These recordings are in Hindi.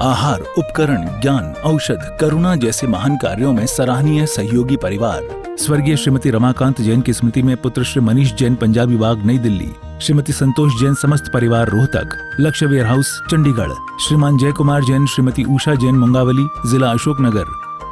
आहार, उपकरण, ज्ञान, औषध, करुणा जैसे महान कार्यों में सराहनीय सहयोगी परिवार। स्वर्गीय श्रीमती रमाकांत जैन की स्मृति में पुत्र श्री मनीष जैन, पंजाबी बाग, नई दिल्ली। श्रीमती संतोष जैन, समस्त परिवार, रोहतक। लक्ष्य वेयर हाउस, चंडीगढ़। श्रीमान जय कुमार जैन, श्रीमती उषा जैन, मुंगावली, जिला अशोकनगर।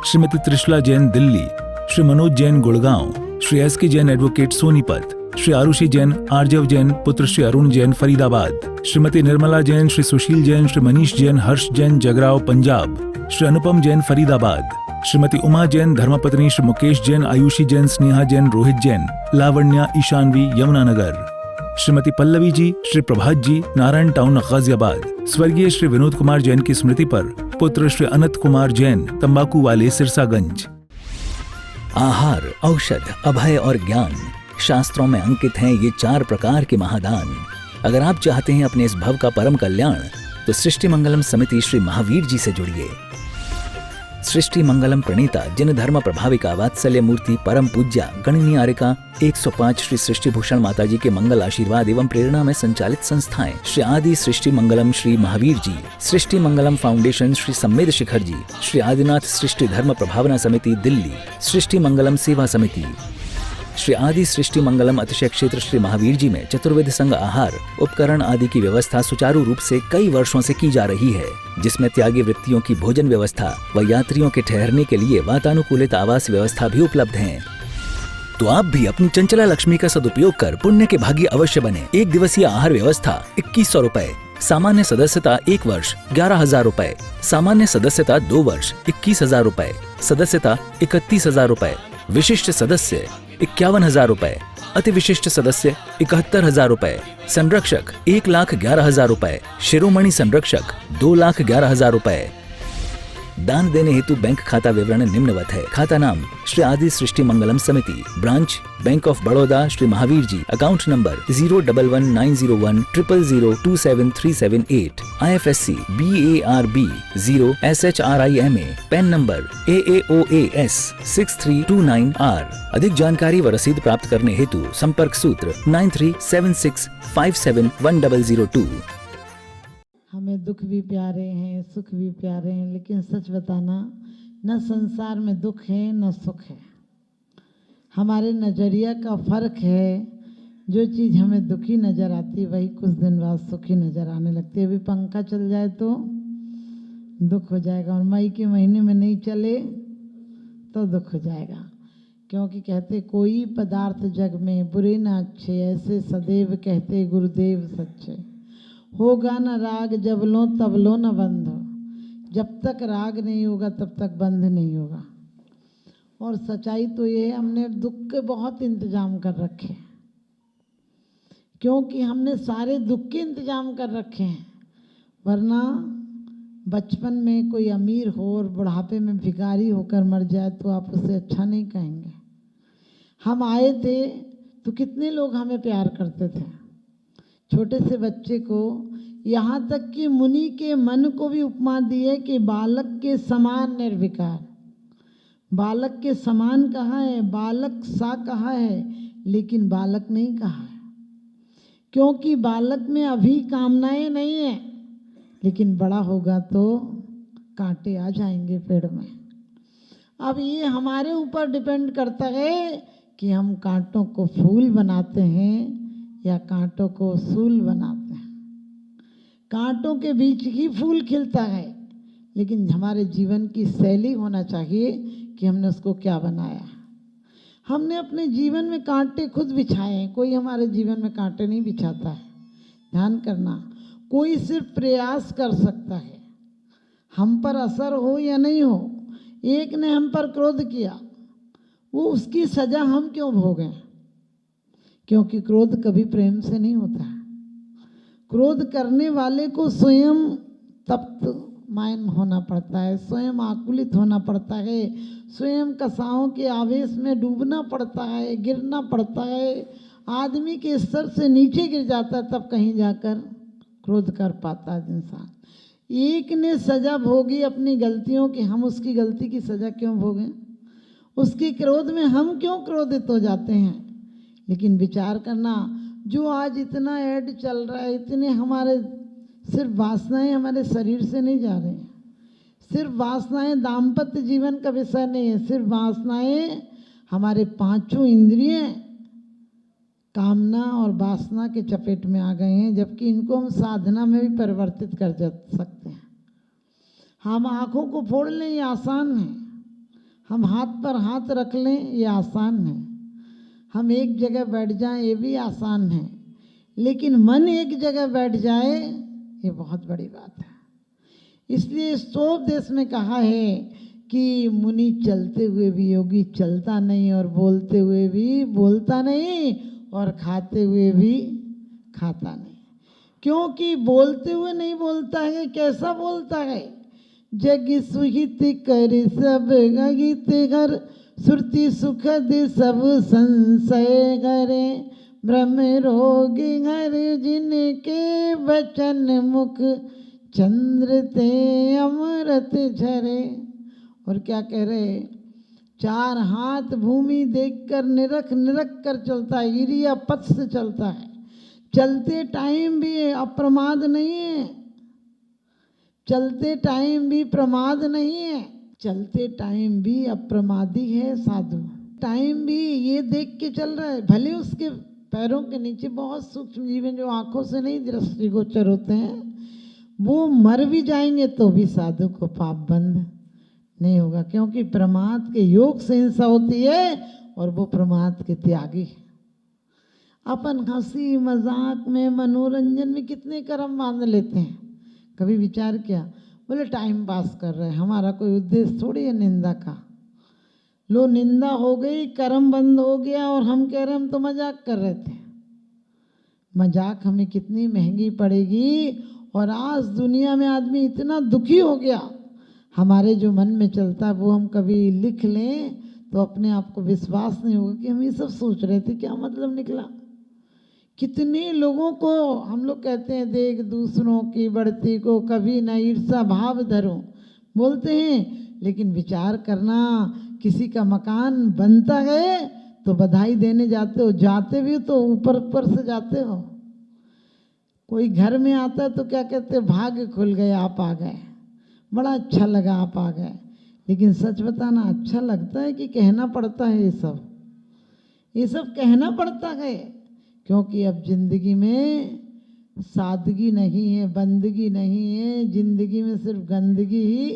श्रीमती त्रिशला जैन, दिल्ली। श्री मनोज जैन, गुड़गांव। श्री एस के जैन, एडवोकेट, सोनीपत। श्री आरुषि जैन, आर्जव जैन, पुत्र श्री अरुण जैन, फरीदाबाद। श्रीमती निर्मला जैन, श्री सुशील जैन, श्री मनीष जैन, हर्ष जैन, जगराव, पंजाब। श्री अनुपम जैन, फरीदाबाद। श्रीमती उमा जैन, धर्मपत्नी श्री मुकेश जैन, आयुषी जैन, स्नेहा जैन, रोहित जैन, लावण्या, ईशानवी, यमुनानगर। श्रीमती पल्लवी जी, श्री प्रभात जी, नारायण टाउन, गाजियाबाद। स्वर्गीय श्री विनोद कुमार जैन की स्मृति पर पुत्र श्री अनंत कुमार जैन, तंबाकू वाले, सिरसागंज। आहार, औषध, अभय और ज्ञान, शास्त्रों में अंकित हैं ये 4 प्रकार के महादान। अगर आप चाहते हैं अपने इस भव का परम कल्याण, तो सृष्टि मंगलम समिति श्री महावीर जी से जुड़िए। सृष्टि मंगलम प्रणेता, जिन धर्म प्रभाविका, वात्सल्य मूर्ति, परम पूज्या, गणनीय आर्यका 105 श्री सृष्टि भूषण माता जी के मंगल आशीर्वाद एवं प्रेरणा में संचालित संस्थाएं श्री आदि सृष्टि मंगलम श्री महावीर जी, सृष्टि मंगलम फाउंडेशन श्री सम्मेद शिखर जी, श्री आदिनाथ सृष्टि धर्म प्रभावना समिति, दिल्ली। सृष्टि मंगलम सेवा समिति, श्री आदि सृष्टि मंगलम अतिशय क्षेत्र श्री महावीर जी में चतुर्वेद संघ आहार, उपकरण आदि की व्यवस्था सुचारू रूप से कई वर्षों से की जा रही है, जिसमें त्यागी वृत्तियों की भोजन व्यवस्था व यात्रियों के ठहरने के लिए वातानुकूलित आवास व्यवस्था भी उपलब्ध है। तो आप भी अपनी चंचला लक्ष्मी का सदुपयोग कर पुण्य के भागी अवश्य बने। 1 दिवसीय आहार व्यवस्था 2100 रुपए, सामान्य सदस्यता 1 वर्ष 11,000 रुपए, सामान्य सदस्यता 2 वर्ष 21,000 रुपए, सदस्यता 31,000 रुपए, विशिष्ट सदस्य 51,000 रुपए, अति विशिष्ट सदस्य 71,000 रुपए, संरक्षक 1,11,000 रुपए, शिरोमणि संरक्षक 2,11,000 रुपए। दान देने हेतु बैंक खाता विवरण निम्नवत है। खाता नाम श्री आदि Srishti Mangalam Samiti, branch bank of Baroda Shri Mahavir ji, account number 0119010027378, IFSC BARB 0 SHRIMA, PAN number AAOAS 6329R। अधिक जानकारी व रसीद प्राप्त करने हेतु संपर्क सूत्र 9376571002। हमें दुख भी प्यारे हैं, सुख भी प्यारे हैं, लेकिन सच बताना, न संसार में दुख है न सुख है। हमारे नज़रिया का फर्क है। जो चीज़ हमें दुखी नज़र आती है वही कुछ दिन बाद सुखी नज़र आने लगती है। अभी पंखा चल जाए तो दुख हो जाएगा, और मई के महीने में नहीं चले तो दुख हो जाएगा। क्योंकि कहते कोई पदार्थ जग में बुरे न अच्छे, ऐसे सदैव कहते गुरुदेव सच्चे। होगा न राग जब लो तब लो न बंध, जब तक राग नहीं होगा तब तक बंध नहीं होगा। और सच्चाई तो ये है, हमने दुख के बहुत इंतजाम कर रखे हैं, क्योंकि हमने सारे दुख के इंतजाम कर रखे हैं। वरना बचपन में कोई अमीर हो और बुढ़ापे में भिखारी होकर मर जाए तो आप उसे अच्छा नहीं कहेंगे। हम आए थे तो कितने लोग हमें प्यार करते थे, छोटे से बच्चे को, यहाँ तक कि मुनि के मन को भी उपमा दी है कि बालक के समान निर्विकार। बालक के समान कहा है, बालक सा कहा है, लेकिन बालक नहीं कहा है, क्योंकि बालक में अभी कामनाएं नहीं है, लेकिन बड़ा होगा तो कांटे आ जाएंगे पेड़ में। अब ये हमारे ऊपर डिपेंड करता है कि हम कांटों को फूल बनाते हैं या कांटों को सूल बनाते हैं। कांटों के बीच ही फूल खिलता है, लेकिन हमारे जीवन की शैली होना चाहिए कि हमने उसको क्या बनाया। हमने अपने जीवन में कांटे खुद बिछाए हैं, कोई हमारे जीवन में कांटे नहीं बिछाता है। ध्यान करना, कोई सिर्फ प्रयास कर सकता है, हम पर असर हो या नहीं हो। एक ने हम पर क्रोध किया, वो उसकी सजा हम क्यों भोगें? क्योंकि क्रोध कभी प्रेम से नहीं होता है। क्रोध करने वाले को स्वयं तप्त मायन होना पड़ता है, स्वयं आकुलित होना पड़ता है, स्वयं कसाओं के आवेश में डूबना पड़ता है, गिरना पड़ता है। आदमी के स्तर से नीचे गिर जाता है, तब कहीं जाकर क्रोध कर पाता है इंसान। एक ने सजा भोगी अपनी गलतियों की, हम उसकी गलती की सजा क्यों भोगें? उसके क्रोध में हम क्यों क्रोधित हो जाते हैं? लेकिन विचार करना, जो आज इतना ऐड चल रहा है, इतने हमारे सिर्फ वासनाएं हमारे शरीर से नहीं जा रहे हैं, सिर्फ वासनाएं दाम्पत्य जीवन का विषय नहीं है, सिर्फ वासनाएं हमारे पांचों इंद्रिय कामना और वासना के चपेट में आ गए हैं, जबकि इनको हम साधना में भी परिवर्तित कर सकते हैं। हम आँखों को फोड़ लें ये आसान है, हम हाथ पर हाथ रख लें ये आसान है, हम एक जगह बैठ जाएं ये भी आसान है, लेकिन मन एक जगह बैठ जाए ये बहुत बड़ी बात है। इसलिए स्तोपदेश में कहा है कि मुनि चलते हुए भी योगी चलता नहीं, और बोलते हुए भी बोलता नहीं, और खाते हुए भी खाता नहीं। क्योंकि बोलते हुए नहीं बोलता है, कैसा बोलता है? जग सुहित कर सब गहित घर, सुरति सुखद सब संशय करे, ब्रह्म रोग हर जिनके वचन मुख, चंद्र ते अमृत झरे। और क्या कह रहे? चार हाथ भूमि देखकर निरख निरख कर चलता है, इरिया पथ से चलता है, चलते टाइम भी अप्रमाद नहीं है, चलते टाइम भी प्रमाद नहीं है, चलते टाइम भी अप्रमादी है साधु। टाइम भी ये देख के चल रहा है, भले उसके पैरों के नीचे बहुत सूक्ष्म जीवन जो आंखों से नहीं दृष्टिगोचर होते हैं, वो मर भी जाएंगे तो भी साधु को पाप बंद नहीं होगा, क्योंकि प्रमाद के योग से हिंसा होती है और वो प्रमाद के त्यागी है। अपन हंसी मजाक में मनोरंजन में कितने कर्म बांध लेते हैं, कभी विचार किया? बोले टाइम पास कर रहे हैं, हमारा कोई उद्देश्य थोड़ी है निंदा का। लो निंदा हो गई, कर्म बंद हो गया, और हम कह रहे हम तो मजाक कर रहे थे। मजाक हमें कितनी महंगी पड़ेगी। और आज दुनिया में आदमी इतना दुखी हो गया, हमारे जो मन में चलता है वो हम कभी लिख लें तो अपने आप को विश्वास नहीं होगा कि हम ये सब सोच रहे थे, क्या मतलब निकला। कितने लोगों को हम लोग कहते हैं देख दूसरों की बढ़ती को कभी न ईर्षा भाव धरो, बोलते हैं, लेकिन विचार करना, किसी का मकान बनता है तो बधाई देने जाते हो, जाते भी तो ऊपर ऊपर से जाते हो। कोई घर में आता है तो क्या कहते हैं, भाग्य खुल गए आप आ गए, बड़ा अच्छा लगा आप आ गए। लेकिन सच बताना अच्छा लगता है कि कहना पड़ता है? ये सब कहना पड़ता है, क्योंकि अब जिंदगी में सादगी नहीं है, बंदगी नहीं है, जिंदगी में सिर्फ गंदगी ही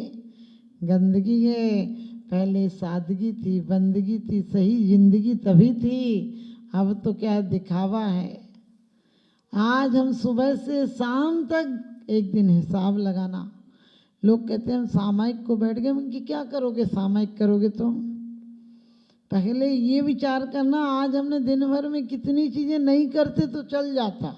गंदगी है। पहले सादगी थी, बंदगी थी, सही जिंदगी तभी थी, अब तो क्या दिखावा है। आज हम सुबह से शाम तक एक दिन हिसाब लगाना। लोग कहते हैं हम सामायिक को बैठ गए, कि क्या करोगे सामायिक करोगे तो? पहले ये विचार करना, आज हमने दिन भर में कितनी चीज़ें नहीं करते तो चल जाता,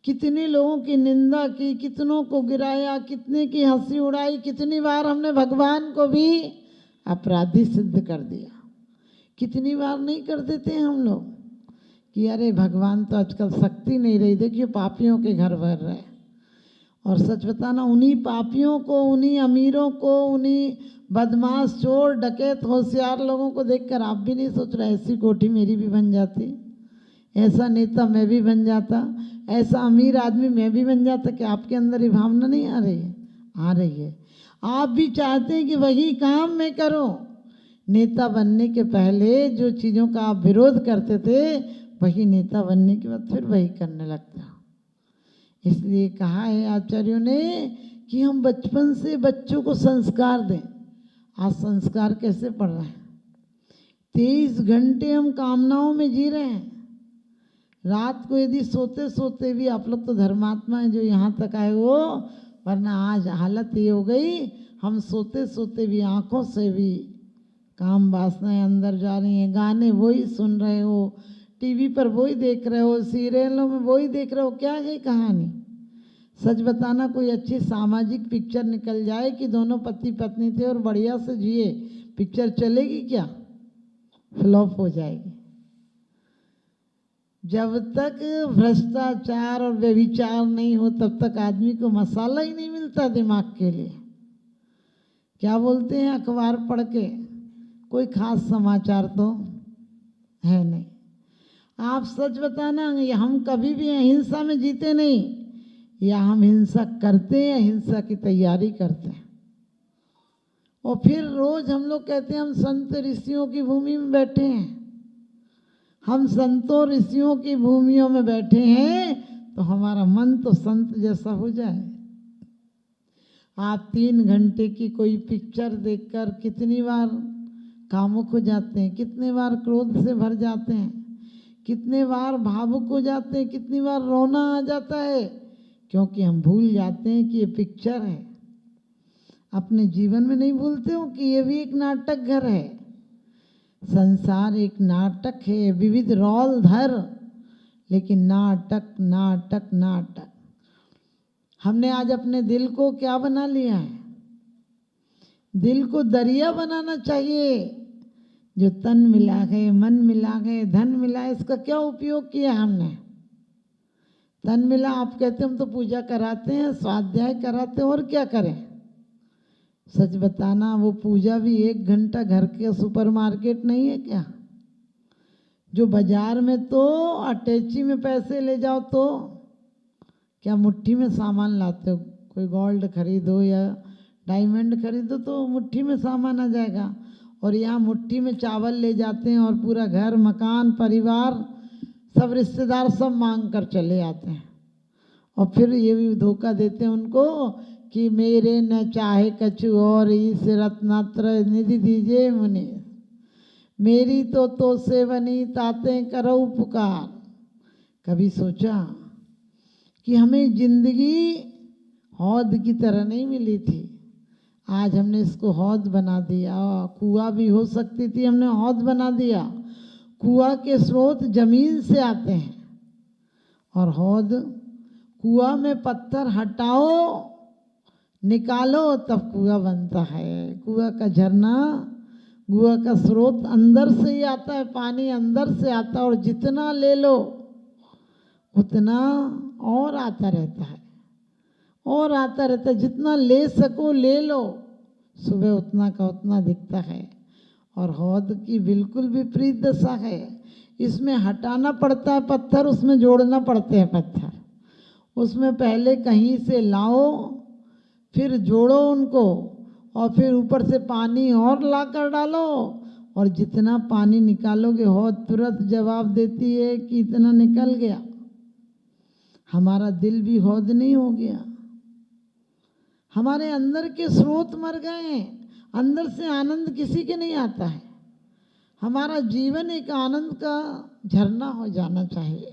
कितने लोगों की निंदा की, कितनों को गिराया, कितने की हंसी उड़ाई, कितनी बार हमने भगवान को भी अपराधी सिद्ध कर दिया। कितनी बार नहीं कर देते हम लोग कि अरे भगवान तो आजकल शक्ति नहीं रही, देखिए पापियों के घर भर रहे। और सच बताना, उन्हीं पापियों को, उन्हीं अमीरों को, उन्हीं बदमाश चोर डकैत होशियार लोगों को देखकर आप भी नहीं सोच रहे ऐसी कोठी मेरी भी बन जाती, ऐसा नेता मैं भी बन जाता, ऐसा अमीर आदमी मैं भी बन जाता। कि आपके अंदर ये भावना नहीं आ रही है? आ रही है। आप भी चाहते हैं कि वही काम मैं करूं। नेता बनने के पहले जो चीज़ों का आप विरोध करते थे, वही नेता बनने के बाद फिर वही करने लगता। इसलिए कहा है आचार्यों ने कि हम बचपन से बच्चों को संस्कार दें। आज संस्कार कैसे पढ़ रहे हैं? 23 घंटे हम कामनाओं में जी रहे हैं। रात को यदि सोते सोते भी, आप लोग तो धर्मात्मा हैं जो यहाँ तक आए हो, वरना आज हालत ये हो गई, हम सोते सोते भी आँखों से भी काम वासनाएं अंदर जा रही हैं। गाने वही सुन रहे हो, टीवी पर वही देख रहे हो, सीरियलों में वही देख रहे हो। क्या है कहानी? सच बताना, कोई अच्छी सामाजिक पिक्चर निकल जाए कि दोनों पति पत्नी थे और बढ़िया से जिए, पिक्चर चलेगी क्या? फ्लॉप हो जाएगी। जब तक भ्रष्टाचार और व्यभिचार नहीं हो तब तक आदमी को मसाला ही नहीं मिलता दिमाग के लिए। क्या बोलते हैं अखबार पढ़ के? कोई खास समाचार तो है नहीं। आप सच बताना, हम कभी भी अहिंसा में जीते नहीं, या हम हिंसा करते हैं, हिंसा की तैयारी करते हैं। और फिर रोज हम लोग कहते हैं हम संत ऋषियों की भूमि में बैठे हैं। हम संतों ऋषियों की भूमियों में बैठे हैं तो हमारा मन तो संत जैसा हो जाए। आप 3 घंटे की कोई पिक्चर देखकर कितनी बार कामुक हो जाते हैं, कितने बार क्रोध से भर जाते हैं, कितने बार भावुक हो जाते हैं, कितनी बार रोना आ जाता है, क्योंकि हम भूल जाते हैं कि ये पिक्चर है। अपने जीवन में नहीं भूलते हो कि ये भी एक नाटक घर है। संसार एक नाटक है, विविध रौल धर, लेकिन नाटक नाटक नाटक। हमने आज अपने दिल को क्या बना लिया है? दिल को दरिया बनाना चाहिए। जो तन मिला गए, मन मिला गए, धन मिला, इसका क्या उपयोग किया हमने? तन मिला, आप कहते हम तो पूजा कराते हैं, स्वाध्याय कराते हैं, और क्या करें? सच बताना, वो पूजा भी 1 घंटा घर के सुपरमार्केट नहीं है क्या? जो बाजार में तो अटैची में पैसे ले जाओ तो क्या मुट्ठी में सामान लाते हो? कोई गोल्ड खरीदो या डायमंड खरीदो तो मुट्ठी में सामान आ जाएगा, और यहाँ मुट्ठी में चावल ले जाते हैं और पूरा घर, मकान, परिवार, सब रिश्तेदार सब मांग कर चले आते हैं। और फिर ये भी धोखा देते हैं उनको कि मेरे न चाहे कछु और ईस रत्नात्र निधि दीजिए मुनि, मेरी तो सेवनी ताते करो पुकार। कभी सोचा कि हमें जिंदगी हौद की तरह नहीं मिली थी, आज हमने इसको हौद बना दिया। कुआं भी हो सकती थी, हमने हौद बना दिया। कुआं के स्रोत जमीन से आते हैं और हौद, कुआं में पत्थर हटाओ, निकालो, तब कुआं बनता है। कुआं का झरना, कुआं का स्रोत अंदर से ही आता है, पानी अंदर से आता है, और जितना ले लो उतना और आता रहता है, और आता रहता है। जितना ले सको ले लो, सुबह उतना का उतना दिखता है। और हौद की बिल्कुल विपरीत दशा है। इसमें हटाना पड़ता है पत्थर, उसमें जोड़ना पड़ते हैं पत्थर। उसमें पहले कहीं से लाओ, फिर जोड़ो उनको, और फिर ऊपर से पानी और लाकर डालो, और जितना पानी निकालोगे हौद तुरंत जवाब देती है कि इतना निकल गया। हमारा दिल भी हौद नहीं हो गया, हमारे अंदर के स्रोत मर गए। अंदर से आनंद किसी के नहीं आता है। हमारा जीवन एक आनंद का झरना हो जाना चाहिए।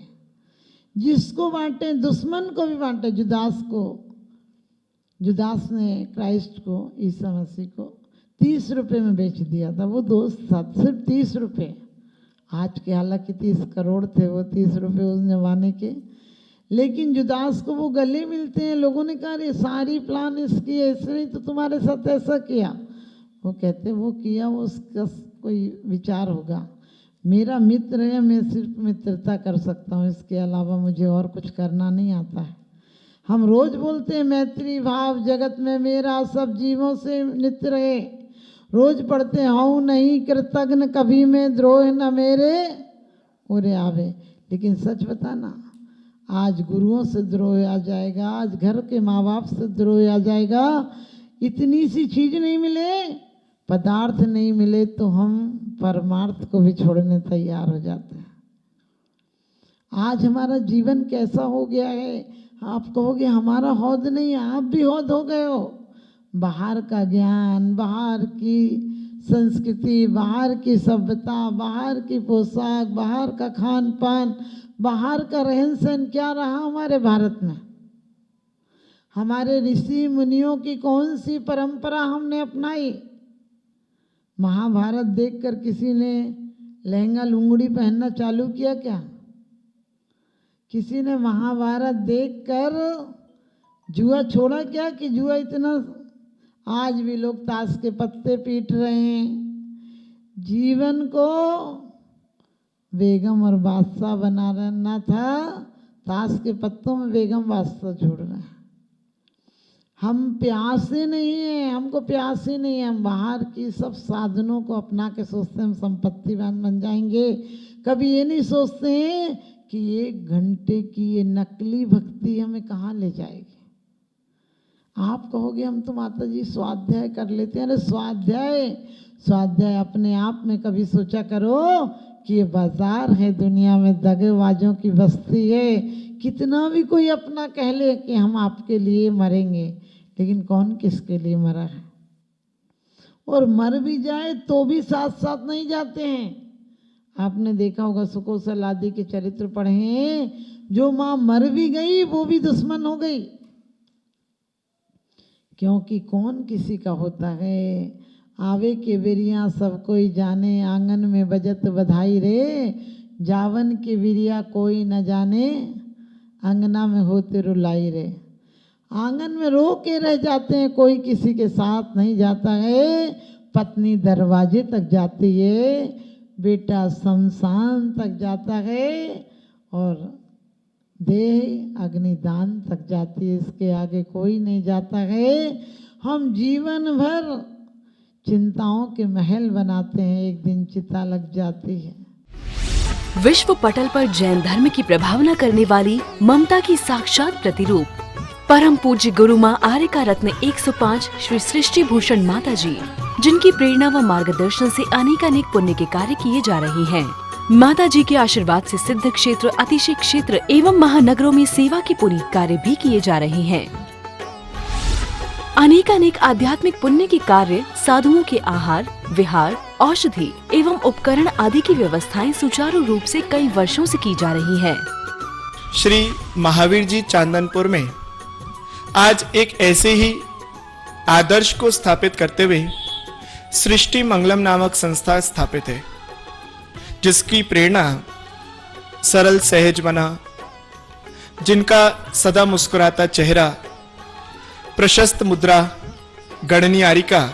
जिसको बांटे, दुश्मन को भी बांटे। जुदास को, जुदास ने क्राइस्ट को, ईसा मसीह को 30 रुपये में बेच दिया था। वो दोस्त था, सिर्फ 30 रुपये। आज के हालांकि 30 करोड़ थे वो 30 रुपये उस जमाने के, लेकिन जुदास को वो गले मिलते हैं। लोगों ने कहा अरे सारी प्लान इसकी, ऐसे नहीं तो तुम्हारे साथ ऐसा किया। वो कहते वो किया, वो उसका कोई विचार होगा। मेरा मित्र है, मैं सिर्फ मित्रता कर सकता हूँ, इसके अलावा मुझे और कुछ करना नहीं आता है। हम रोज बोलते हैं मैत्री भाव जगत में मेरा, सब जीवों से नित्य रहे। रोज पढ़ते हैं हूँ नहीं कृतज्ञ कभी में, द्रोह न मेरे उरे आवे। लेकिन सच बताना, आज गुरुओं से द्रोह आ जाएगा, आज घर के माँ बाप से द्रोह आ जाएगा। इतनी सी चीज नहीं मिले, पदार्थ नहीं मिले, तो हम परमार्थ को भी छोड़ने तैयार हो जाते हैं। आज हमारा जीवन कैसा हो गया है? आप कहोगे हमारा हौद नहीं है, आप भी हौद हो गए हो। बाहर का ज्ञान, बाहर की संस्कृति, बाहर की सभ्यता, बाहर की पोशाक, बाहर का खान पान, बाहर का रहन सहन क्या रहा हमारे भारत में? हमारे ऋषि मुनियों की कौन सी परंपरा हमने अपनाई? महाभारत देखकर किसी ने लहंगा लुंगड़ी पहनना चालू किया क्या? किसी ने महाभारत देखकर जुआ छोड़ा क्या? कि जुआ इतना, आज भी लोग ताश के पत्ते पीट रहे हैं। जीवन को बेगम और बादशाह बनाना था, ताश के पत्तों में बेगम बादशाह जोड़ रहे हैं। हम प्यासे नहीं हैं, हमको प्यास ही नहीं है। हम बाहर की सब साधनों को अपना के सोचते हैं हम संपत्तिवान बन जाएंगे। कभी ये नहीं सोचते हैं कि 1 घंटे की ये नकली भक्ति हमें कहाँ ले जाएगी। आप कहोगे हम तो माता जी स्वाध्याय कर लेते हैं। अरे स्वाध्याय अपने आप में कभी सोचा करो कि ये बाजार है, दुनिया में दगेबाजों की बस्ती है। कितना भी कोई अपना कह ले कि हम आपके लिए मरेंगे, लेकिन कौन किसके लिए मरा है। और मर भी जाए तो भी साथ साथ नहीं जाते हैं। आपने देखा होगा सुकोसल आदि के चरित्र पढ़े हैं, जो माँ मर भी गई वो भी दुश्मन हो गई। क्योंकि कौन किसी का होता है। आवे के बेरिया सब कोई जाने, आंगन में बजत बधाई रे। जावन के बिरिया कोई न जाने, अंगना में होते रुलाई रे। आंगन में रो के रह जाते हैं, कोई किसी के साथ नहीं जाता है। पत्नी दरवाजे तक जाती है, बेटा शमशान तक जाता है, और देह अग्निदान तक जाती है। इसके आगे कोई नहीं जाता है। हम जीवन भर चिंताओं के महल बनाते हैं, एक दिन चिता लग जाती है। विश्व पटल पर जैन धर्म की प्रभावना करने वाली ममता की साक्षात प्रतिरूप परम पूज्य गुरु माँ आर्यका रत्न 105 श्री सृष्टि भूषण माता जी, जिनकी प्रेरणा व मार्गदर्शन से अनेकानेक पुण्य के कार्य किए जा रहे हैं। माता जी के आशीर्वाद से सिद्ध क्षेत्र, अतिशय क्षेत्र एवं महानगरों में सेवा के पुनीत कार्य भी किए जा रहे हैं। अनेकानेक आध्यात्मिक पुण्य के कार्य, साधुओं के आहार, विहार, औषधि एवं उपकरण आदि की व्यवस्थाएं सुचारू रूप से कई वर्षों से की जा रही है। श्री महावीर जी चांदनपुर में आज एक ऐसे ही आदर्श को स्थापित करते हुए सृष्टि मंगलम नामक संस्था स्थापित है, जिसकी प्रेरणा सरल सहज बना, जिनका सदा मुस्कुराता चेहरा, प्रशस्त मुद्रा, गणनीयारिका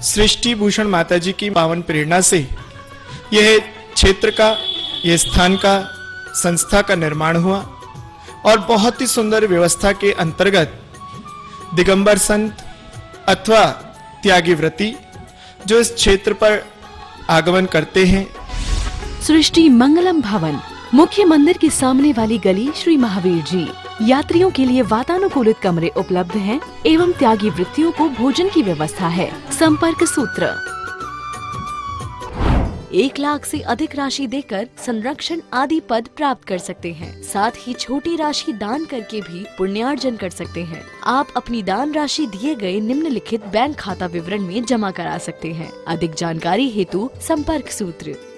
सृष्टि भूषण माता जी की पावन प्रेरणा से यह क्षेत्र का, यह स्थान का, संस्था का निर्माण हुआ। और बहुत ही सुंदर व्यवस्था के अंतर्गत दिगंबर संत अथवा त्यागी व्रती जो इस क्षेत्र पर आगमन करते हैं। सृष्टि मंगलम भवन, मुख्य मंदिर के सामने वाली गली, श्री महावीर जी। यात्रियों के लिए वातानुकूलित कमरे उपलब्ध हैं एवं त्यागी वृत्तियों को भोजन की व्यवस्था है। संपर्क सूत्र 1 लाख से अधिक राशि देकर संरक्षण आदि पद प्राप्त कर सकते हैं। साथ ही छोटी राशि दान करके भी पुण्यार्जन कर सकते हैं। आप अपनी दान राशि दिए गए निम्नलिखित बैंक खाता विवरण में जमा करा सकते हैं। अधिक जानकारी हेतु संपर्क सूत्र